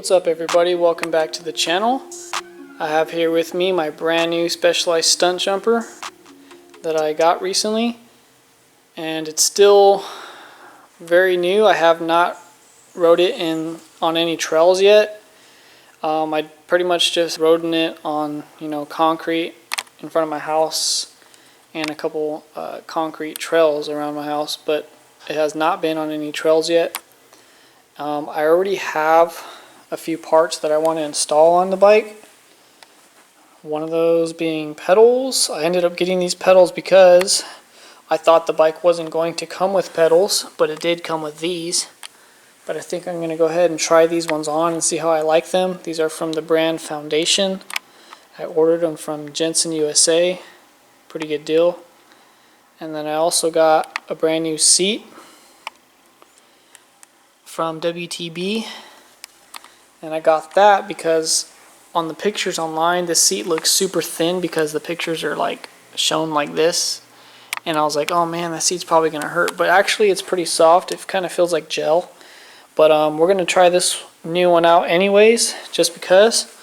What's up everybody, welcome back to the channel. I have here with me my brand new Specialized Stumpjumper that I got recently, and it's still very new. I have not rode it on any trails yet. I pretty much just rode in it on concrete in front of my house and a couple concrete trails around my house, but it has not been on any trails yet. I already have a few parts that I want to install on the bike. One of those being pedals. I ended up getting these pedals because I thought the bike wasn't going to come with pedals, but it did come with these. But I think I'm going to go ahead and try these ones on and see how I like them. These are from the brand Foundation. I ordered them from Jensen USA. Pretty good deal. And then I also got a brand new seat from WTB. And I got that because on the pictures online this seat looks super thin because the pictures are like shown like this, and I was like, oh man, that seat's probably gonna hurt, but actually it's pretty soft. It kind of feels like gel. But we're gonna try this new one out anyways, just because.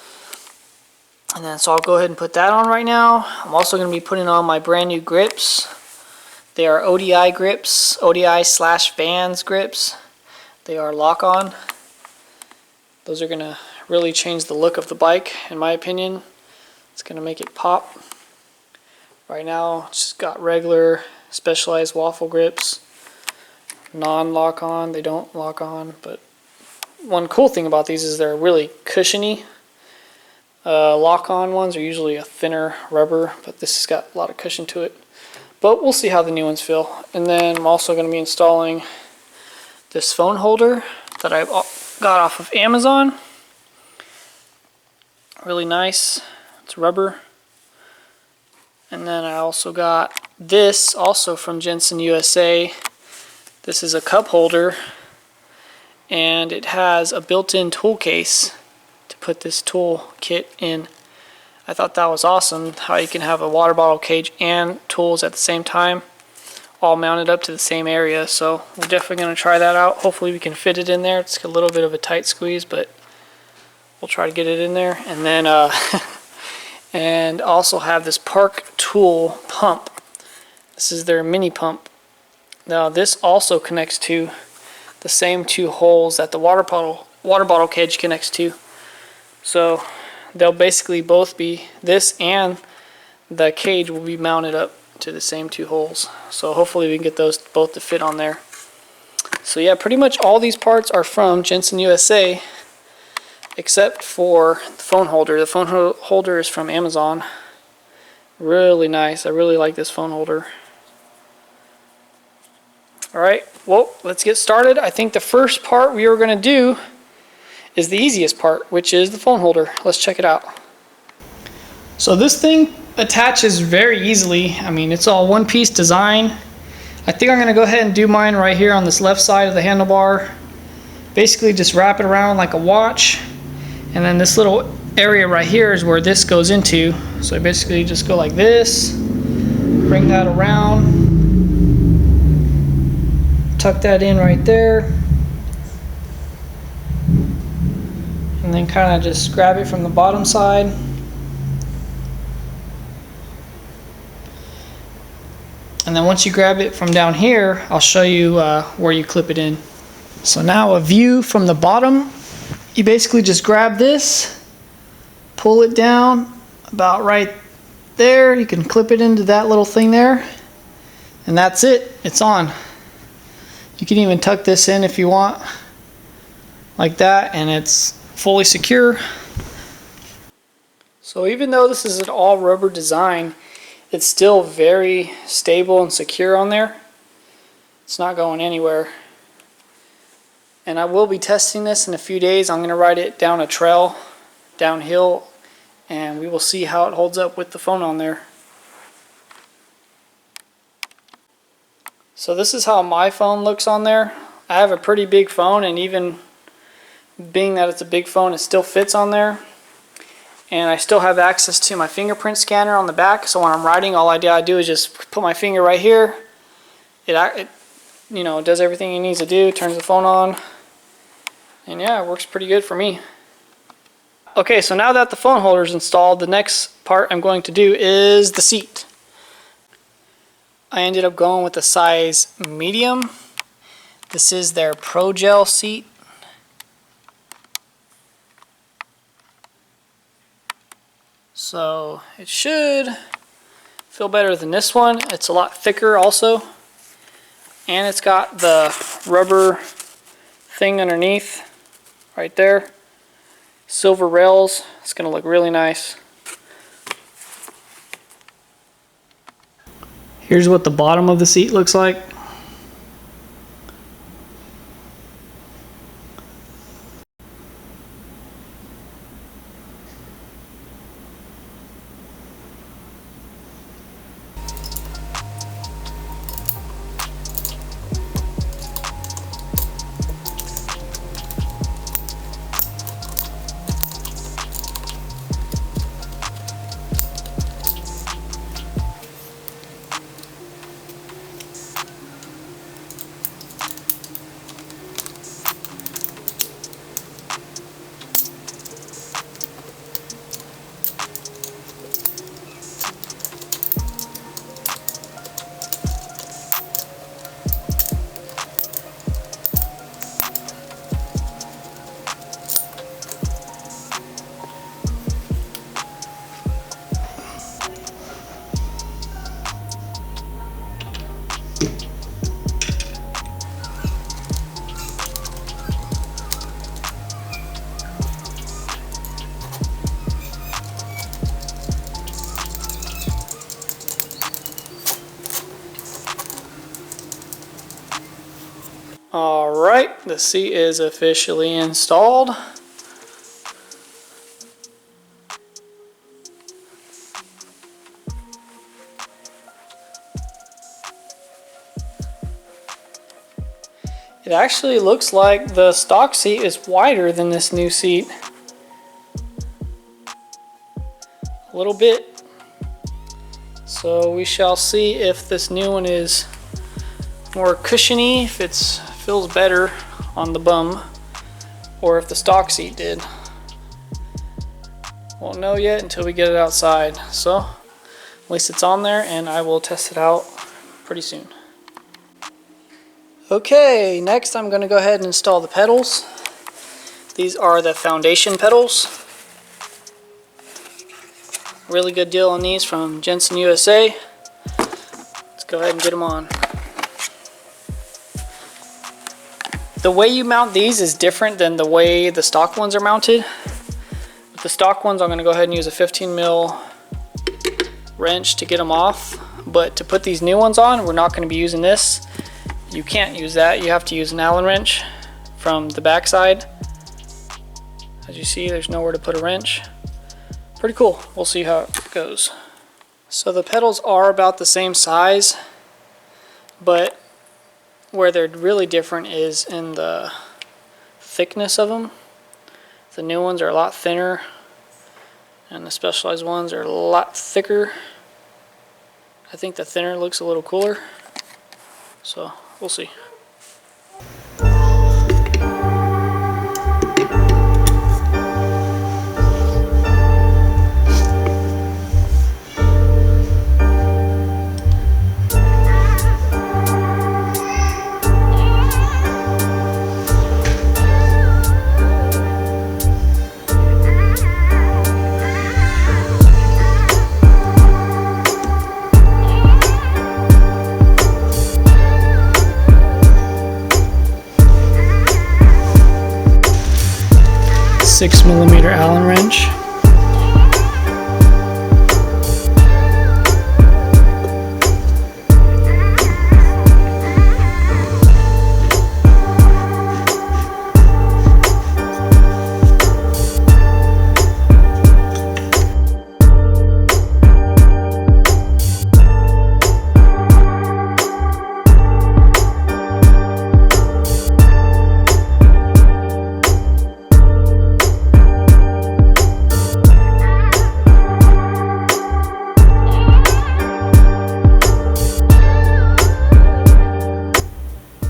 And then so I'll go ahead and put that on right now. I'm also gonna be putting on my brand new grips. They are ODI grips, ODI/Vans grips. They are lock-on. Those are going to really change the look of the bike, in my opinion. It's going to make it pop. Right now, it's just got regular Specialized waffle grips. Non-lock-on, they don't lock on. But one cool thing about these is they're really cushiony. Lock-on ones are usually a thinner rubber, but this has got a lot of cushion to it. But we'll see how the new ones feel. And then I'm also going to be installing this phone holder that I got off of Amazon. Really nice. It's rubber. And then I also got this also from Jensen USA. This is a cup holder, and it has a built-in tool case to put this tool kit in. I thought that was awesome, how you can have a water bottle cage and tools at the same time, all mounted up to the same area. So we're definitely going to try that out. Hopefully we can fit it in there. It's a little bit of a tight squeeze, but we'll try to get it in there. And then and also have this Park Tool pump. This is their mini pump. Now this also connects to the same two holes that the water bottle cage connects to. So they'll basically both be, this and the cage will be mounted up to the same two holes. So hopefully we can get those both to fit on there. So yeah, pretty much all these parts are from Jensen USA except for the phone holder. The phone holder is from Amazon. Really nice. I really like this phone holder. Alright, well, let's get started. I think the first part we are going to do is the easiest part, which is the phone holder. Let's check it out. So this thing attaches very easily. I mean, it's all one-piece design. I think I'm going to go ahead and do mine right here on this left side of the handlebar. Basically just wrap it around like a watch, and then this little area right here is where this goes into. So I basically just go like this, bring that around, tuck that in right there, and then kind of just grab it from the bottom side. And then once you grab it from down here, I'll show you where you clip it in. So now a view from the bottom. You basically just grab this, pull it down about right there. You can clip it into that little thing there, and that's it. It's on. You can even tuck this in if you want, like that, and it's fully secure. So even though this is an all rubber design, it's still very stable and secure on there. It's not going anywhere. And I will be testing this in a few days. I'm going to ride it down a trail, downhill, and we will see how it holds up with the phone on there. So this is how my phone looks on there. I have a pretty big phone, and even being that it's a big phone, it still fits on there. And I still have access to my fingerprint scanner on the back, so when I'm riding, all I do is just put my finger right here. It does everything it needs to do, turns the phone on, and yeah, it works pretty good for me. Okay, so now that the phone holder is installed, the next part I'm going to do is the seat. I ended up going with the size medium. This is their Pro Gel seat. So it should feel better than this one. It's a lot thicker also. And it's got the rubber thing underneath right there. Silver rails. It's going to look really nice. Here's what the bottom of the seat looks like. Alright, the seat is officially installed. It actually looks like the stock seat is wider than this new seat. A little bit. So we shall see if this new one is more cushiony, if it feels better on the bum, or if the stock seat did. Won't know yet until we get it outside. So at least it's on there, and I will test it out pretty soon. Okay, next I'm going to go ahead and install the pedals. These are the foundation pedals. Really good deal on these from Jensen USA. Let's go ahead and get them on. The way you mount these is different than the way the stock ones are mounted. With the stock ones, I'm going to go ahead and use a 15 mil wrench to get them off. But to put these new ones on, we're not going to be using this. You can't use that. You have to use an Allen wrench from the back side. As you see, there's nowhere to put a wrench. Pretty cool. We'll see how it goes. So the pedals are about the same size, but where they're really different is in the thickness of them. The new ones are a lot thinner, and the Specialized ones are a lot thicker. I think the thinner looks a little cooler, so we'll see. 6mm Allen wrench.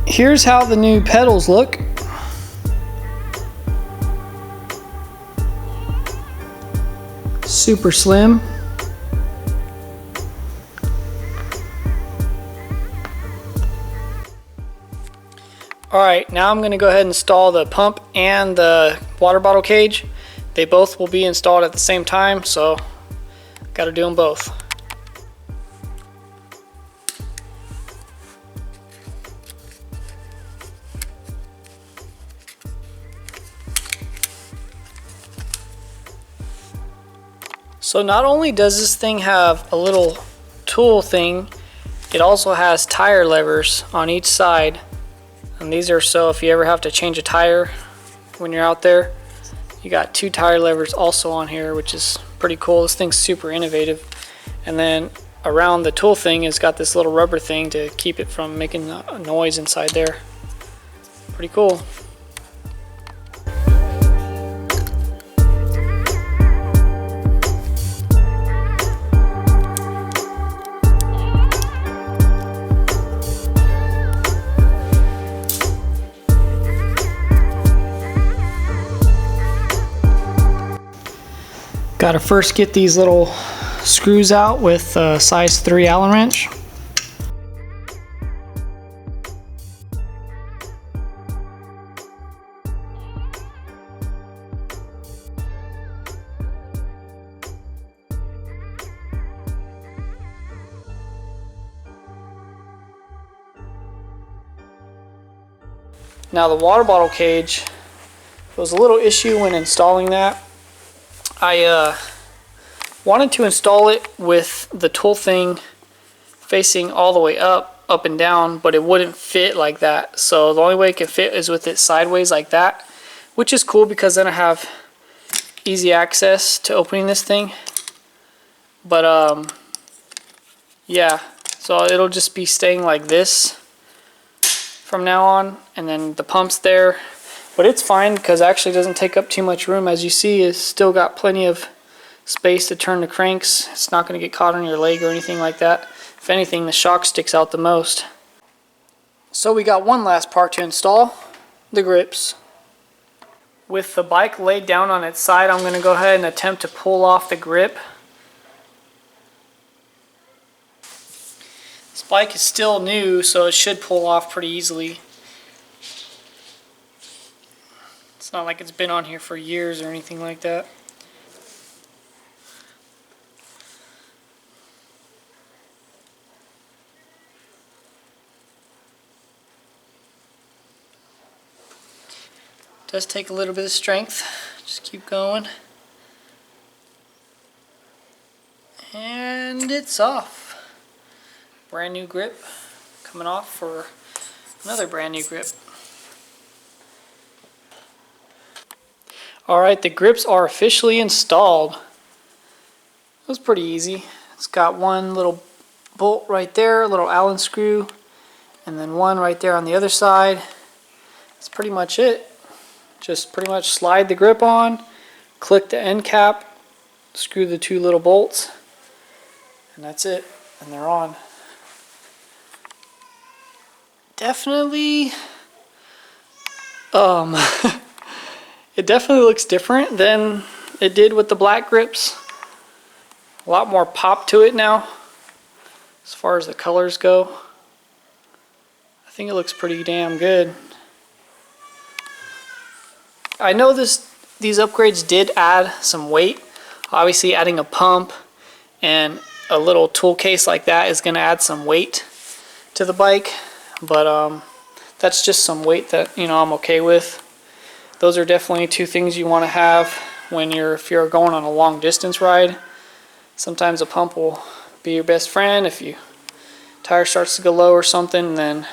Here's how the new pedals look. super slim. Alright, now I'm going to go ahead and install the pump and the water bottle cage. They both will be installed at the same time, so got to do them both. So not only does this thing have a little tool thing, it also has tire levers on each side. And these are so if you ever have to change a tire when you're out there, you got 2 tire levers also on here, which is pretty cool. This thing's super innovative. And then around the tool thing has got this little rubber thing to keep it from making a noise inside there. Pretty cool. Got to first get these little screws out with a size 3 Allen wrench. Now the water bottle cage, there was a little issue when installing that. I wanted to install it with the tool thing facing all the way up and down, but it wouldn't fit like that. So the only way it can fit is with it sideways like that, which is cool because then I have easy access to opening this thing. But yeah, so it'll just be staying like this from now on, and then the pump's there. But it's fine because it actually doesn't take up too much room. As you see, it's still got plenty of space to turn the cranks. It's not going to get caught on your leg or anything like that. If anything, the shock sticks out the most. So we got one last part to install, the grips. With the bike laid down on its side, I'm going to go ahead and attempt to pull off the grip. This bike is still new, so it should pull off pretty easily. It's not like it's been on here for years or anything like that. It does take a little bit of strength. Just keep going. And it's off. Brand new grip coming off for another brand new grip. Alright, the grips are officially installed. It was pretty easy. It's got one little bolt right there, a little Allen screw, and then one right there on the other side. That's pretty much it. Just pretty much slide the grip on, click the end cap, screw the 2 little bolts, and that's it. And they're on. Definitely it definitely looks different than it did with the black grips. A lot more pop to it now as far as the colors go. I think it looks pretty damn good. I know these upgrades did add some weight. Obviously adding a pump and a little tool case like that is going to add some weight to the bike, but that's just some weight that, you know, I'm okay with. Those are definitely 2 things you want to have when if you're going on a long distance ride. Sometimes a pump will be your best friend. If your tire starts to go low or something, then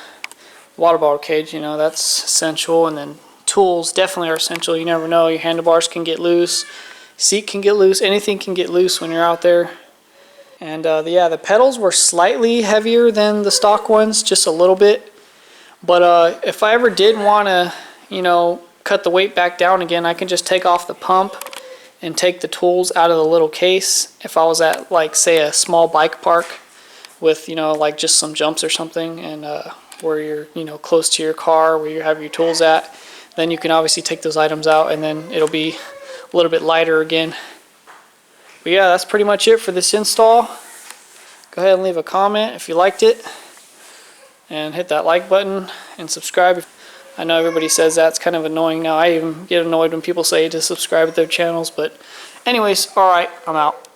water bottle cage, you know, that's essential. And then tools definitely are essential. You never know, your handlebars can get loose, seat can get loose, anything can get loose when you're out there. And yeah, the pedals were slightly heavier than the stock ones, just a little bit. But if I ever did want to, you know, cut the weight back down again, I can just take off the pump and take the tools out of the little case. If I was at, like, say a small bike park with, you know, like just some jumps or something, and where you're, you know, close to your car where you have your tools at, then you can obviously take those items out and then it'll be a little bit lighter again. But yeah, that's pretty much it for this install. Go ahead and leave a comment if you liked it, and hit that like button and subscribe. I know everybody says that's kind of annoying now. I even get annoyed when people say to subscribe to their channels, but anyways, alright, I'm out.